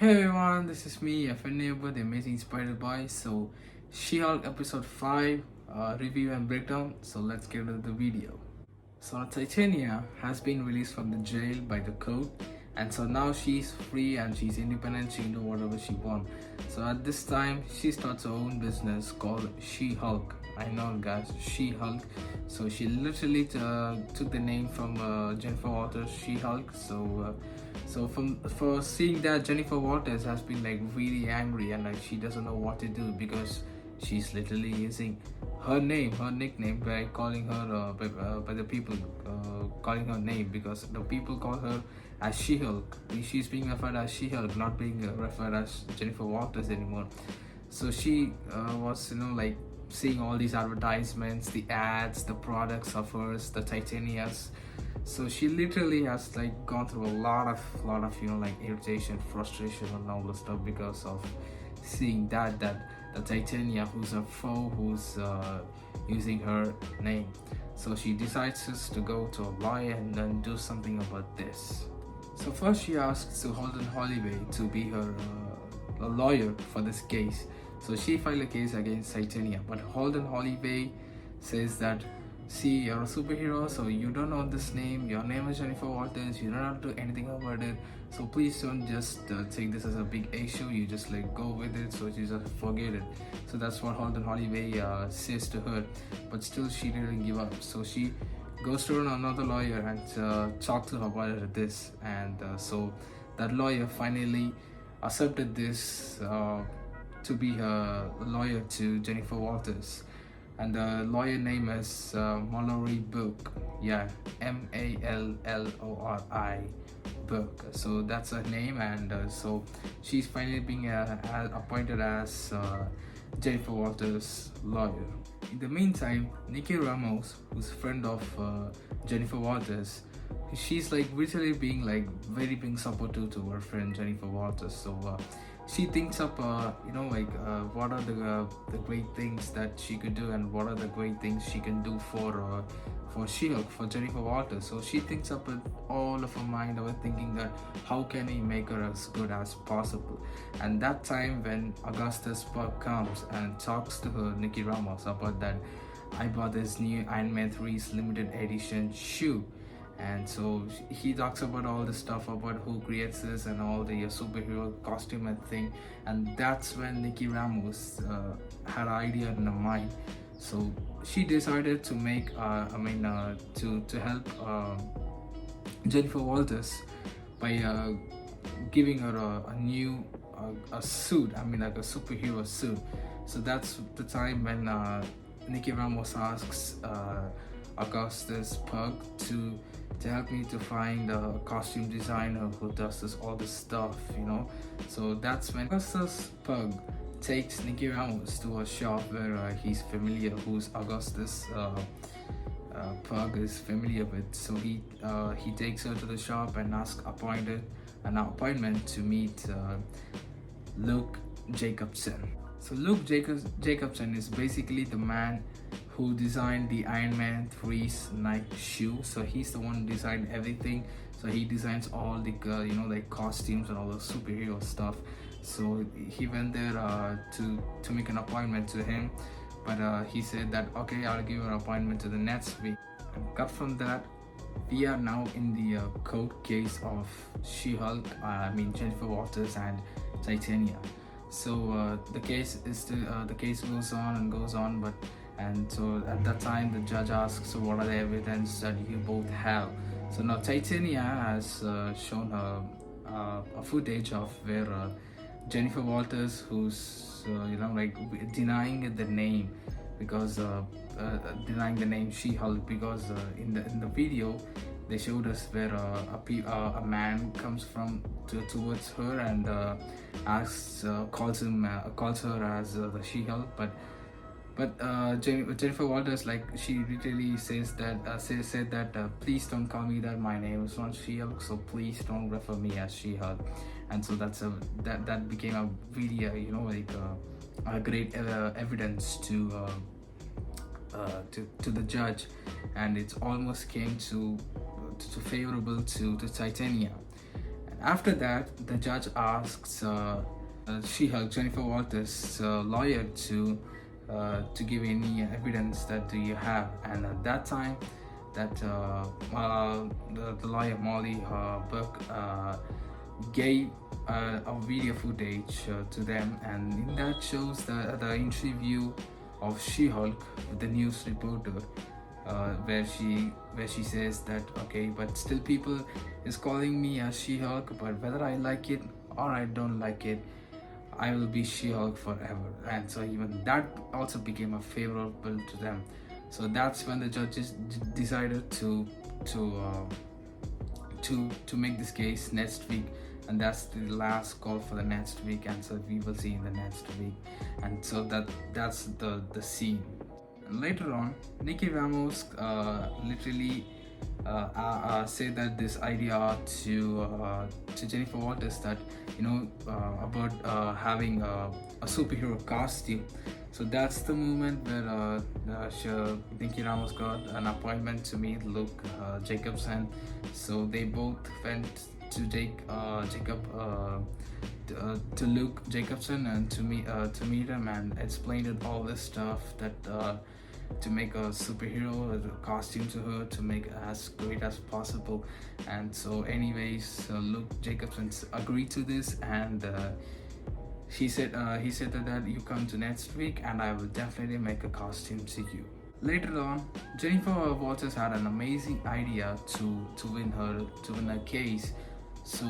Hey everyone, this is me, FN Neighbor, the amazing Spider Boy. So, She-Hulk episode 5 review and breakdown. So, let's get into the video. So, Titania has been released from the jail by the court, and so now she's free and she's independent. She can do whatever she wants. So, at this time, she starts her own business called She-Hulk. I know, guys, She-Hulk. So, she literally took the name from Jennifer Walters, She-Hulk. So for seeing that, Jennifer Walters has been like really angry and like she doesn't know what to do because she's literally using her name, her nickname by calling her by the people calling her name because the people call her as She-Hulk. She's being referred as She-Hulk, not being referred as Jennifer Walters anymore. So she was like seeing all these advertisements, the ads, the products of hers, the Titania's. So she literally has like gone through a lot of like irritation, frustration, and all the stuff because of seeing that the Titania, who's a foe, who's using her name. So she decides just to go to a lawyer and then do something about this. So first she asks to Holden Holloway to be her a lawyer for this case. So she filed a case against Titania, but Holden Holloway says that, see, you're a superhero, so you don't know this name. Your name is Jennifer Walters. You don't have to do anything about it. So please don't just take this as a big issue. You just like go with it. So you just forget it. So that's what Holden Holloway says to her. But still, she didn't give up. So she goes to another lawyer and talks to her about this. And so that lawyer finally accepted this to be her lawyer to Jennifer Walters. And the lawyer name is Mallory Book. Yeah, Mallori Book. So that's her name, and so she's finally being appointed as Jennifer Walters' lawyer. In the meantime, Nikki Ramos, who's a friend of Jennifer Walters, she's like literally being like very being supportive to her friend Jennifer Walters. So she thinks up what are the great things that she could do and what are the great things she can do for She-Hulk, for Jennifer Walters. So she thinks up with all of her mind over thinking that how can he make her as good as possible. And that time when Augustus Puck comes and talks to her, Nikki Ramos, about that, I bought this new Iron Man 3's limited edition shoe. And so he talks about all the stuff about who creates this and all the superhero costume and thing. And that's when Nikki Ramos had an idea in her mind. So she decided to make to help Jennifer Walters by giving her a new a suit, like a superhero suit. So that's the time when Nikki Ramos asks Augustus Pug to help me to find a costume designer who does all this stuff. So that's when Augustus Pug takes Nikki Ramos to a shop where he's familiar, who's Augustus Pug is familiar with. So he takes her to the shop and asks an appointment to meet Luke Jacobson. So Luke Jacobson is basically the man who designed the Iron Man 3's Nike shoe. So he's the one who designed everything. So he designs all the like costumes and all the superhero stuff. So he went there to make an appointment to him, but he said that okay, I'll give you an appointment to the next week. And cut from that, we are now in the court case of She-Hulk, Jennifer Walters and Titania. So the case goes on and goes on, and so at that time the judge asks, so what are the evidence that you both have? So now Titania has shown a footage of where Jennifer Walters, who's denying the name because denying the name She-Hulk because in the video they showed us where a man comes towards her and calls her as the She-Hulk, but Jennifer Walters, like, she literally says that said that please don't call me that. My name is not She-Hulk, so please don't refer me as She-Hulk. And so that became a really a great evidence to the judge, and it almost came to favorable to Titania. After that, the judge asks She-Hulk, Jennifer Walters' lawyer, to give any evidence that do you have. And at that time, that the lawyer Molly Burke gave a video footage to them, and in that shows the interview of She-Hulk with the news reporter, where she says that okay, but still people is calling me as She-Hulk, but whether I like it or I don't like it, I will be She-Hulk forever. And so even that also became a favorable to them. So that's when the judges decided to make this case next week, and that's the last call for the next week. And so we will see in the next week. And so that's the scene. And later on, Nicky Ramos literally say that this idea to Jennifer Walters, that about having a superhero costume. So that's the moment where Nicky Ramos got an appointment to meet Luke Jacobson. So they both went to to Luke Jacobson and to meet him and explained it all this stuff, that to make a superhero costume to her, to make as great as possible. And so anyways, Luke Jacobson agreed to this, and he said that you come to next week and I will definitely make a costume to you. Later on, Jennifer Walters had an amazing idea to win a case. So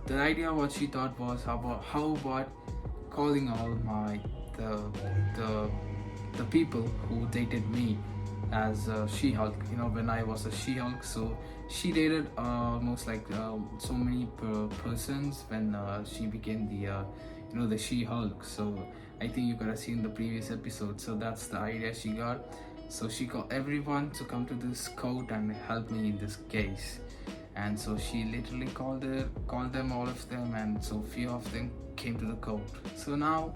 the idea, what she thought was, how about calling all the people who dated me as She-Hulk, when I was a She-Hulk. So she dated almost like so many persons when she became the She-Hulk. So I think you could have seen the previous episode. So that's the idea she got. So she called everyone to come to this court and help me in this case. And so she literally called them, all of them, and so few of them came to the court. So now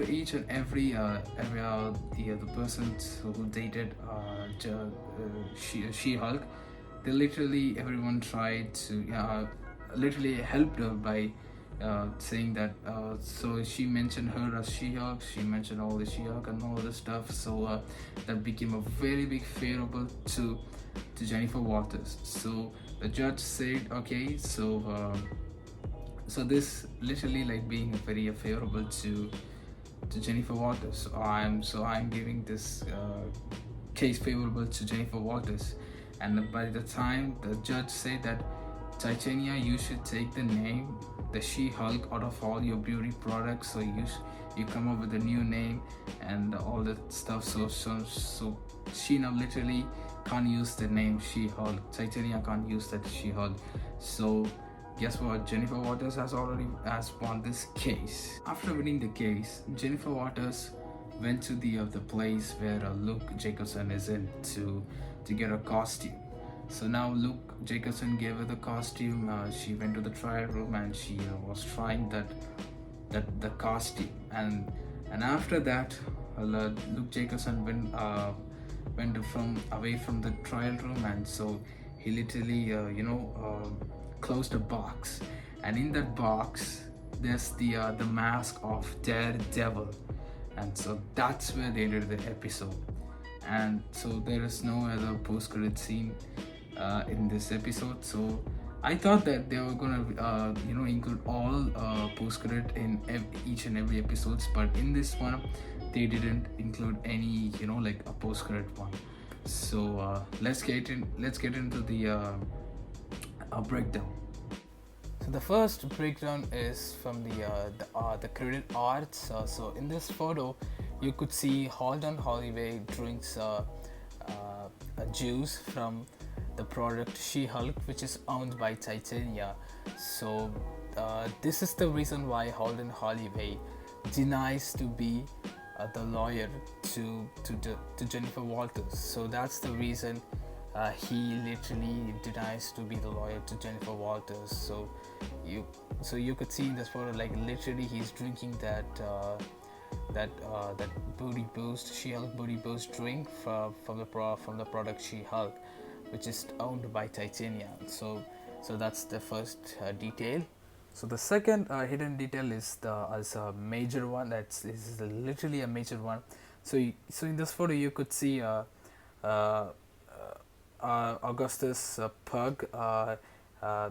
each and every the persons who dated She-Hulk, they literally, everyone tried to literally helped her by saying that so she mentioned her as She-Hulk, she mentioned all the She-Hulk and all this stuff. So that became a very big favorable to Jennifer Walters. So the judge said okay, so this literally like being very favorable to Jennifer Walters. So I'm giving this case favorable to Jennifer Walters. And by the time the judge said that, Titania, you should take the name the She-Hulk out of all your beauty products. So you come up with a new name and all that stuff. So she now literally can't use the name She-Hulk. Titania can't use that She-Hulk. So guess what? Jennifer Walters has won this case. After winning the case, Jennifer Walters went to the place where Luke Jacobson is in to get a costume. So now Luke Jacobson gave her the costume. She went to the trial room and she was trying the costume. And after that, Luke Jacobson went away from the trial room, and so he literally closed a box, and in that box there's the mask of Daredevil. And so that's where they ended the episode. And so there is no other post-credit scene in this episode. So I thought that they were gonna include all post-credit in each and every episodes, but in this one they didn't include any like a post-credit one. So let's get into the breakdown. So the first breakdown is from the credit arts. So in this photo, you could see Holden Holloway drinks juice from the product She-Hulk, which is owned by Titania. So this is the reason why Holden Holloway denies to be the lawyer to Jennifer Walters. So that's the reason he literally denies to be the lawyer to Jennifer Walters. So you could see in this photo, like literally he's drinking that booty boost, She-Hulk booty boost drink from the product She-Hulk, which is owned by Titania. So So that's the first detail. So the second hidden detail is a major one. This is literally a major one. So in this photo you could see uh, Augustus Pug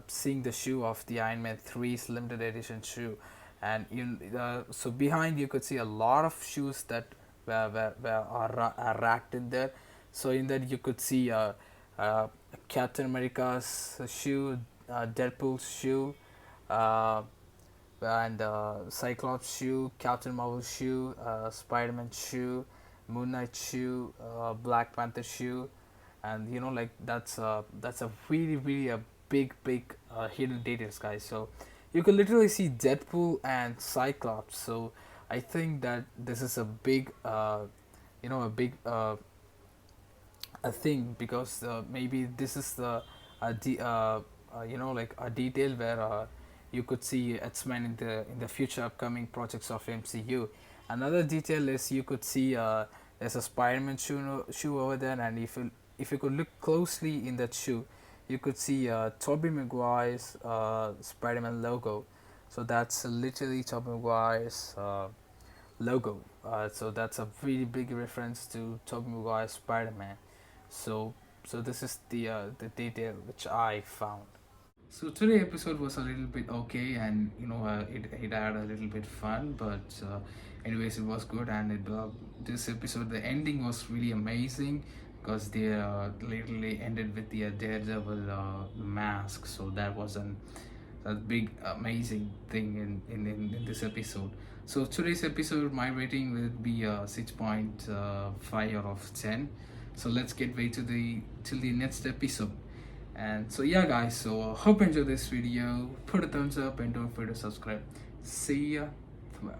seeing the shoe of the Iron Man 3's limited edition shoe, and so behind you could see a lot of shoes that are racked in there. So in that you could see uh, Captain America's shoe, Deadpool's shoe, uh, and Cyclops shoe, Captain Marvel shoe, Spider-Man shoe, Moon Knight shoe, Black Panther shoe, and like that's a really a big hidden details, guys. So you can literally see Deadpool and Cyclops. So I think that this is a big a big a thing, because maybe this is the like a detail where you could see X-Men in the future upcoming projects of MCU. Another detail is you could see there's a Spider-Man shoe over there, and if you could look closely in that shoe, you could see Tobey Maguire's Spider-Man logo. So that's literally Tobey Maguire's logo. So that's a really big reference to Tobey Maguire's Spider-Man. So this is the detail which I found. So today episode was a little bit okay, and it had a little bit fun, but anyways, it was good. And this episode, the ending was really amazing, because they literally ended with the Daredevil mask. So that was a big amazing thing in this episode. So today's episode, my rating will be 6.5 out of 10. So let's get way till the next episode. And so yeah, guys, so hope you enjoyed this video. Put a thumbs up and don't forget to subscribe. See ya. Well.